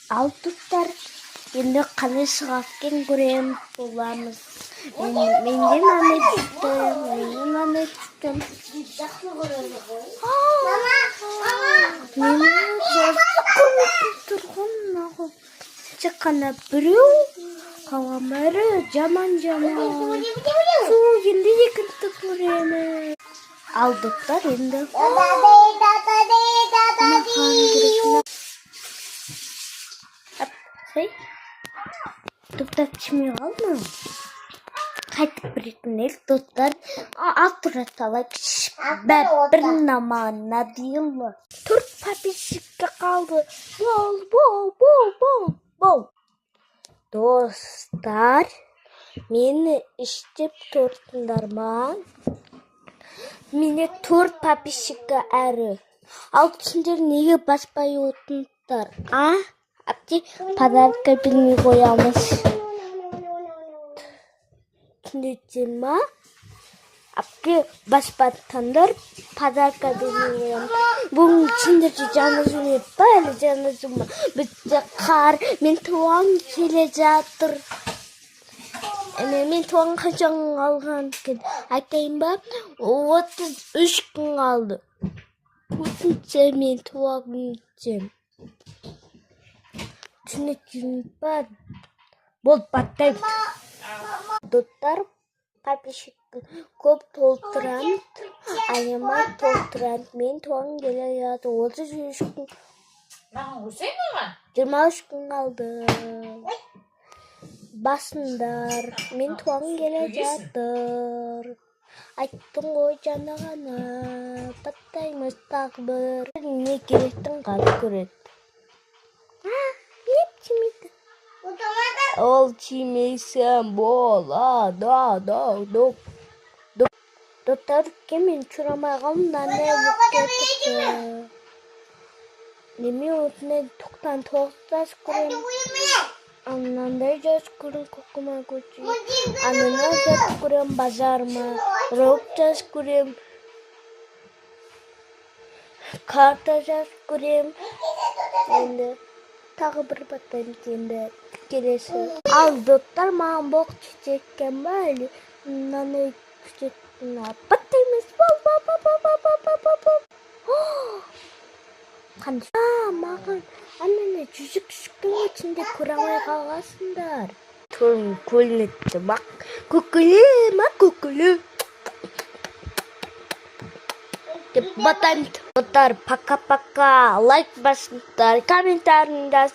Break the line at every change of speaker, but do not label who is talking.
Ал достар, енді қандай шығаркен көрем боламыз. Менде маме түсті, менде маме түсті. Мама, тұрғын нағып. Шыққана біреу, қалған бәрі жаман-жаман. Енді екінті көреміз. Ал достар, енді Топтар түсмей қалды ма? Қайтып біретін ел топтар алтыраталай бір намана дейілі. Төрт подписчикке қалды. Бол. Достар, мені іштеп тұрсыңдар ма? Менде 4 подписчикке әрі. Ал түсіндер неге баспай отырсыңдар? Апте подарка білмей қоямыз. Түсіндіңдер ма? Апте баспаттандар подарка білмей қоямыз. Бұның түсіндерде жаны жүмеп па, әлі жаны жүмеп. Бітті қар, мен туған келе жатыр. Мен туған қашан қалған кен. Айтайын ба? 33 күн қалды. Көтінше мен туған кен. Түсінетін ба? Бол баттайым. Достар, подписчикті көп толтырам. Айыма толтырам. Мен туған келе жатыр. 33 күн. 23 күн қалды. Басындар, мен туған келе жатыр. Айттың ғой жаны ғана, баттаймыз тағы бір. Не керектің қалып көреді. Не тимейді? Ол тимейсің, болады. Достар, мен сұрамай қалымдан не бұқ кетіпті. Неме отына 99 көрем. Анандай жас көрім көкіма көтей. Анына жас көрем базарыма. Рок жас көрем. Карта жас көрем. Енді тағы бір баттайым кенді келесі. Ал достар маған боқ чечеккен ба әлі? Наны күшеттің баттаймыз. Қандай? Маған ананы жүзік шықтың өтінде көрамай қалғасындар. Тұрын көлінетті бақ. Көкілі. Деп батаймын. Достар, пока-пока. Лайк басыңдар, комментарыңдар.